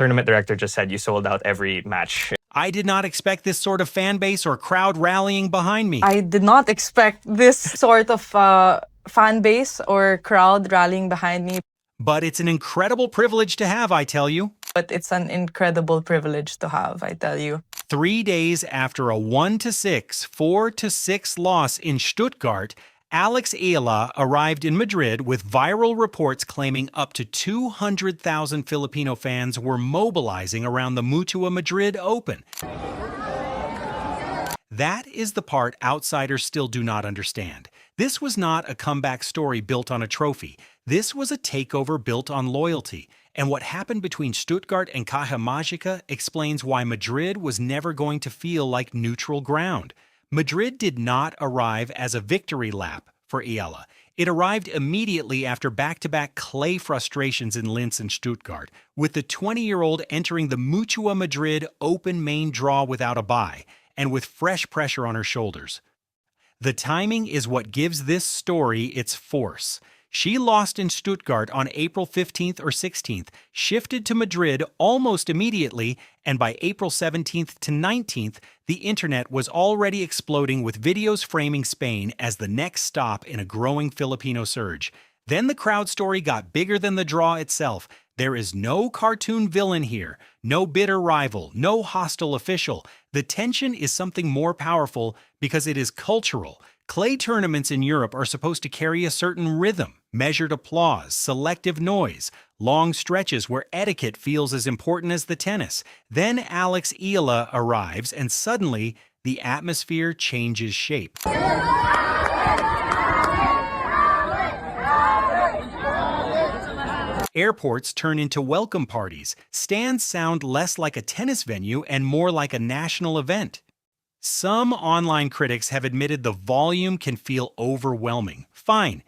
Tournament director just said you sold out every match. I did not expect this sort of fan base or crowd rallying behind me. I did not expect this sort of fan base or crowd rallying behind me. But it's an incredible privilege to have, I tell you. But it's an incredible privilege to have, I tell you. 3 days after a 1-6, 4-6 loss in Stuttgart, Alex Eala arrived in Madrid with viral reports claiming up to 200,000 Filipino fans were mobilizing around the Mutua Madrid Open. That is the part outsiders still do not understand. This was not a comeback story built on a trophy. This was a takeover built on loyalty. And what happened between Stuttgart and Caja Mágica explains why Madrid was never going to feel like neutral ground. Madrid did not arrive as a victory lap for Eala. It arrived immediately after back-to-back clay frustrations in Linz and Stuttgart, with the 20-year-old entering the Mutua Madrid Open main draw without a bye, and with fresh pressure on her shoulders. The timing is what gives this story its force. She lost in Stuttgart on April 15th or 16th, shifted to Madrid almost immediately, and by April 17th to 19th, the internet was already exploding with videos framing Spain as the next stop in a growing Filipino surge. Then the crowd story got bigger than the draw itself. There is no cartoon villain here, no bitter rival, no hostile official. The tension is something more powerful because it is cultural. Clay tournaments in Europe are supposed to carry a certain rhythm, measured applause, selective noise, long stretches where etiquette feels as important as the tennis. Then Alex Eala arrives and suddenly the atmosphere changes shape. Airports turn into welcome parties. Stands sound less like a tennis venue and more like a national event. Some online critics have admitted the volume can feel overwhelming. Fine.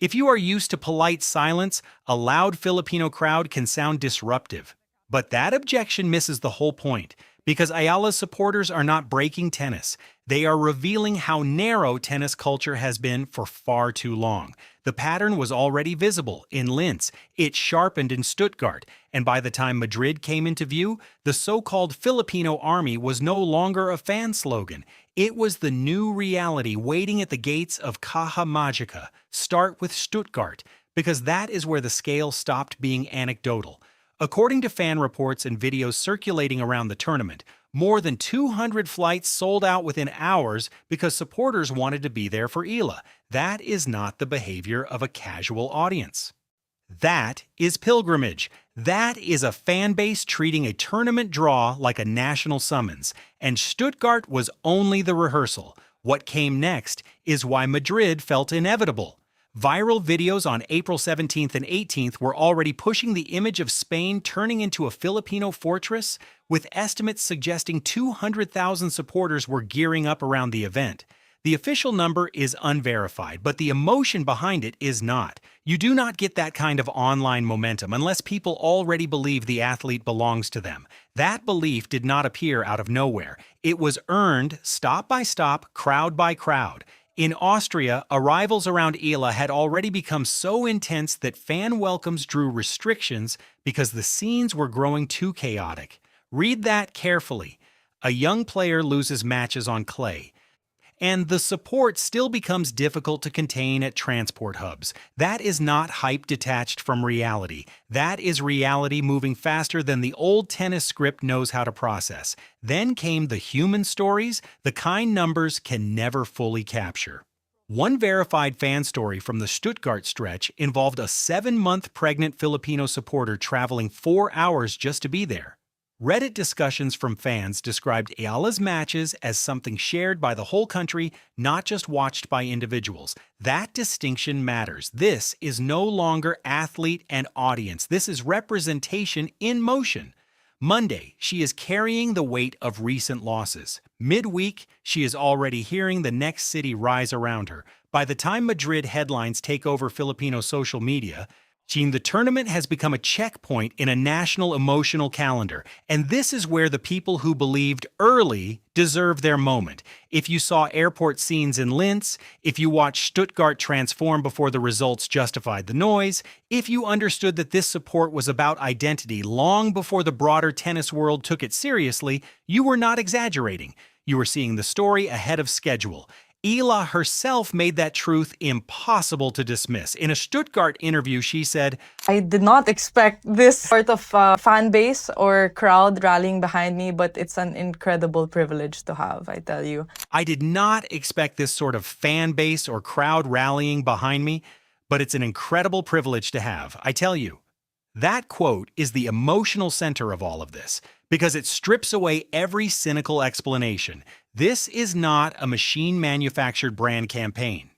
If you are used to polite silence, a loud Filipino crowd can sound disruptive. But that objection misses the whole point, because Ayala's supporters are not breaking tennis. They are revealing how narrow tennis culture has been for far too long. The pattern was already visible in Linz, it sharpened in Stuttgart, and by the time Madrid came into view, the so-called Filipino Army was no longer a fan slogan. It was the new reality waiting at the gates of Caja Mágica. Start with Stuttgart, because that is where the scale stopped being anecdotal. According to fan reports and videos circulating around the tournament, more than 200 flights sold out within hours because supporters wanted to be there for Eala. That is not the behavior of a casual audience. That is pilgrimage. That is a fan base treating a tournament draw like a national summons. And Stuttgart was only the rehearsal. What came next is why Madrid felt inevitable. Viral videos on April 17th and 18th were already pushing the image of Spain turning into a Filipino fortress, with estimates suggesting 200,000 supporters were gearing up around the event. The official number is unverified, but the emotion behind it is not. You do not get that kind of online momentum unless people already believe the athlete belongs to them. That belief did not appear out of nowhere. It was earned stop by stop, crowd by crowd. In Austria, arrivals around Eala had already become so intense that fan welcomes drew restrictions because the scenes were growing too chaotic. Read that carefully. A young player loses matches on clay. And the support still becomes difficult to contain at transport hubs. That is not hype detached from reality. That is reality moving faster than the old tennis script knows how to process. Then came the human stories, the kind numbers can never fully capture. One verified fan story from the Stuttgart stretch involved a 7-month pregnant Filipino supporter traveling 4 hours just to be there. Reddit discussions from fans described Eala's matches as something shared by the whole country, not just watched by individuals. That distinction matters. This is no longer athlete and audience. This is representation in motion. Monday, she is carrying the weight of recent losses. Midweek, she is already hearing the next city rise around her. By the time Madrid headlines take over Filipino social media, The tournament has become a checkpoint in a national emotional calendar, and this is where the people who believed early deserve their moment. If you saw airport scenes in Linz, if you watched Stuttgart transform before the results justified the noise, if you understood that this support was about identity long before the broader tennis world took it seriously, you were not exaggerating. You were seeing the story ahead of schedule. Eala herself made that truth impossible to dismiss. In a Stuttgart interview, she said, I did not expect this sort of fan base or crowd rallying behind me, but it's an incredible privilege to have, I tell you. I did not expect this sort of fan base or crowd rallying behind me, but it's an incredible privilege to have, I tell you. That quote is the emotional center of all of this, because it strips away every cynical explanation. This is not a machine-manufactured brand campaign.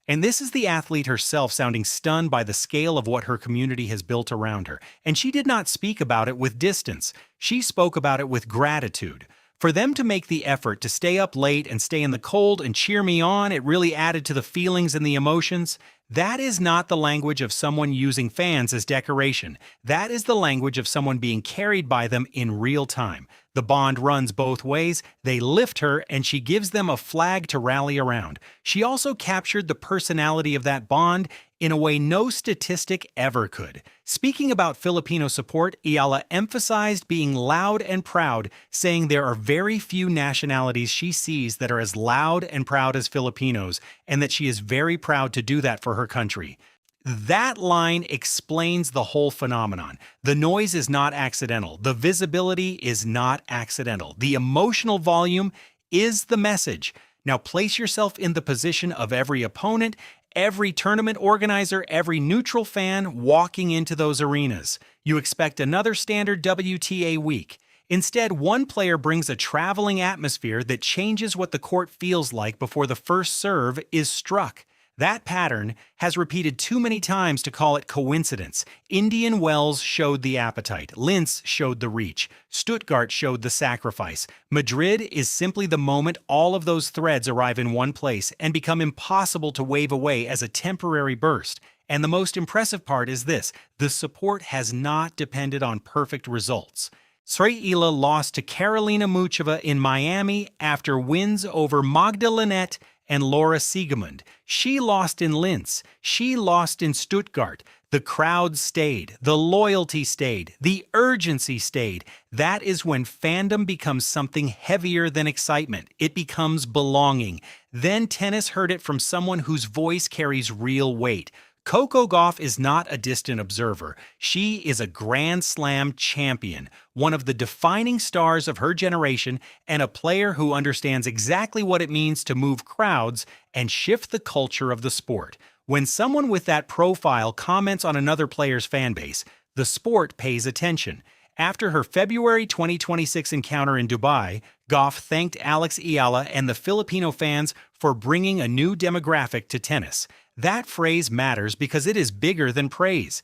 And this is the athlete herself sounding stunned by the scale of what her community has built around her. And she did not speak about it with distance. She spoke about it with gratitude. For them to make the effort to stay up late and stay in the cold and cheer me on, it really added to the feelings and the emotions. That is not the language of someone using fans as decoration. That is the language of someone being carried by them in real time. The bond runs both ways. They lift her, and she gives them a flag to rally around. She also captured the personality of that bond in a way no statistic ever could. Speaking about Filipino support, Eala emphasized being loud and proud, saying there are very few nationalities she sees that are as loud and proud as Filipinos, and that she is very proud to do that for her country. That line explains the whole phenomenon. The noise is not accidental. The visibility is not accidental. The emotional volume is the message. Now place yourself in the position of every opponent, every tournament organizer, every neutral fan walking into those arenas. You expect another standard WTA week. Instead, one player brings a traveling atmosphere that changes what the court feels like before the first serve is struck. That pattern has repeated too many times to call it coincidence. Indian Wells showed the appetite. Linz showed the reach. Stuttgart showed the sacrifice. Madrid is simply the moment all of those threads arrive in one place and become impossible to wave away as a temporary burst. And the most impressive part is this: the support has not depended on perfect results. Eala lost to Karolina Muchova in Miami after wins over Magdalena and Laura Siegemund. She lost in Linz. She lost in Stuttgart. The crowd stayed. The loyalty stayed. The urgency stayed. That is when fandom becomes something heavier than excitement. It becomes belonging. Then tennis heard it from someone whose voice carries real weight. Coco Gauff is not a distant observer. She is a Grand Slam champion, one of the defining stars of her generation, and a player who understands exactly what it means to move crowds and shift the culture of the sport. When someone with that profile comments on another player's fanbase, the sport pays attention. After her February 2026 encounter in Dubai, Gauff thanked Alex Eala and the Filipino fans for bringing a new demographic to tennis. That phrase matters because it is bigger than praise.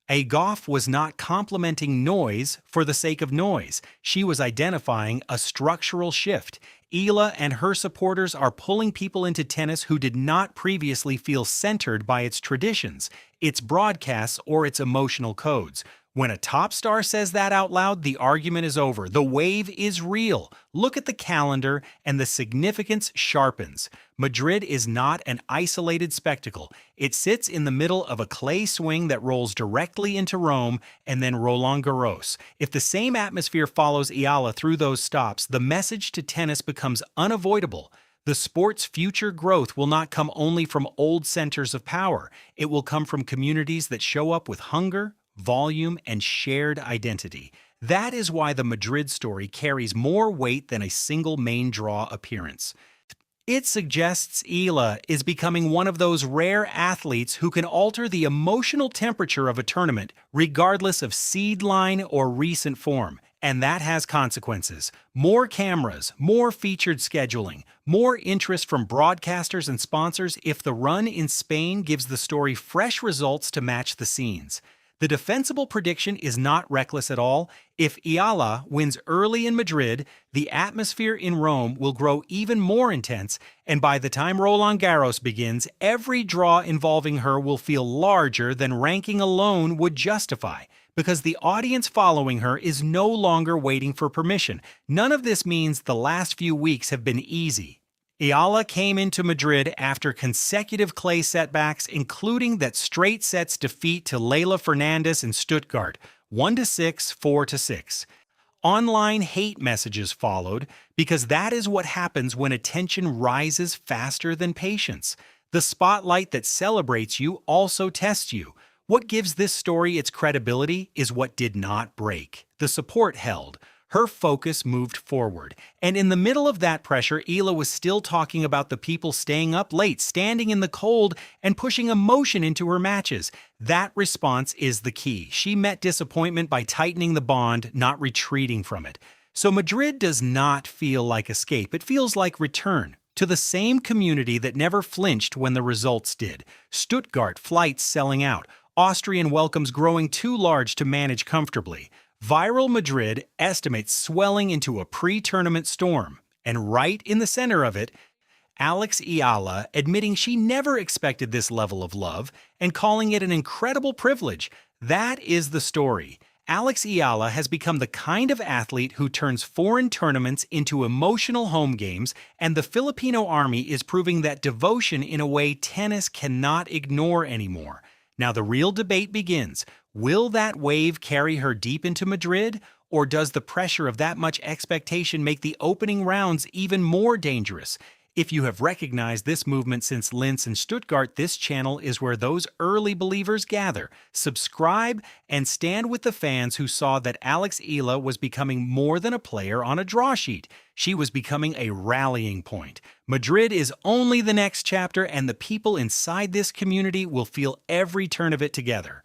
Gauff was not complimenting noise for the sake of noise. She was identifying a structural shift. Eala and her supporters are pulling people into tennis who did not previously feel centered by its traditions, its broadcasts, or its emotional codes. When a top star says that out loud, the argument is over. The wave is real. Look at the calendar, and the significance sharpens. Madrid is not an isolated spectacle. It sits in the middle of a clay swing that rolls directly into Rome and then Roland Garros. If the same atmosphere follows Eala through those stops, the message to tennis becomes unavoidable. The sport's future growth will not come only from old centers of power. It will come from communities that show up with hunger, volume, and shared identity. That is why the Madrid story carries more weight than a single main draw appearance. It suggests Eala is becoming one of those rare athletes who can alter the emotional temperature of a tournament regardless of seed line or recent form. And that has consequences. More cameras, more featured scheduling, more interest from broadcasters and sponsors if the run in Spain gives the story fresh results to match the scenes. The defensible prediction is not reckless at all. If Eala wins early in Madrid, the atmosphere in Rome will grow even more intense, and by the time Roland Garros begins, every draw involving her will feel larger than ranking alone would justify, because the audience following her is no longer waiting for permission. None of this means the last few weeks have been easy. Eala came into Madrid after consecutive clay setbacks, including that straight sets defeat to Leylah Fernandez in Stuttgart, 1-6, 4-6. Online hate messages followed, because that is what happens when attention rises faster than patience. The spotlight that celebrates you also tests you. What gives this story its credibility is what did not break. The support held. Her focus moved forward, and in the middle of that pressure, Eala was still talking about the people staying up late, standing in the cold, and pushing emotion into her matches. That response is the key. She met disappointment by tightening the bond, not retreating from it. So Madrid does not feel like escape. It feels like return to the same community that never flinched when the results did. Stuttgart flights selling out, Austrian welcomes growing too large to manage comfortably. Viral Madrid estimates swelling into a pre-tournament storm, and right in the center of it, Alex Eala admitting she never expected this level of love and calling it an incredible privilege. That is the story. Alex Eala has become the kind of athlete who turns foreign tournaments into emotional home games, and the Filipino Army is proving that devotion in a way tennis cannot ignore anymore. Now the real debate begins. Will that wave carry her deep into Madrid, or does the pressure of that much expectation make the opening rounds even more dangerous? If you have recognized this movement since Linz and Stuttgart, this channel is where those early believers gather. Subscribe and stand with the fans who saw that Alex Eala was becoming more than a player on a draw sheet. She was becoming a rallying point. Madrid is only the next chapter, and the people inside this community will feel every turn of it together.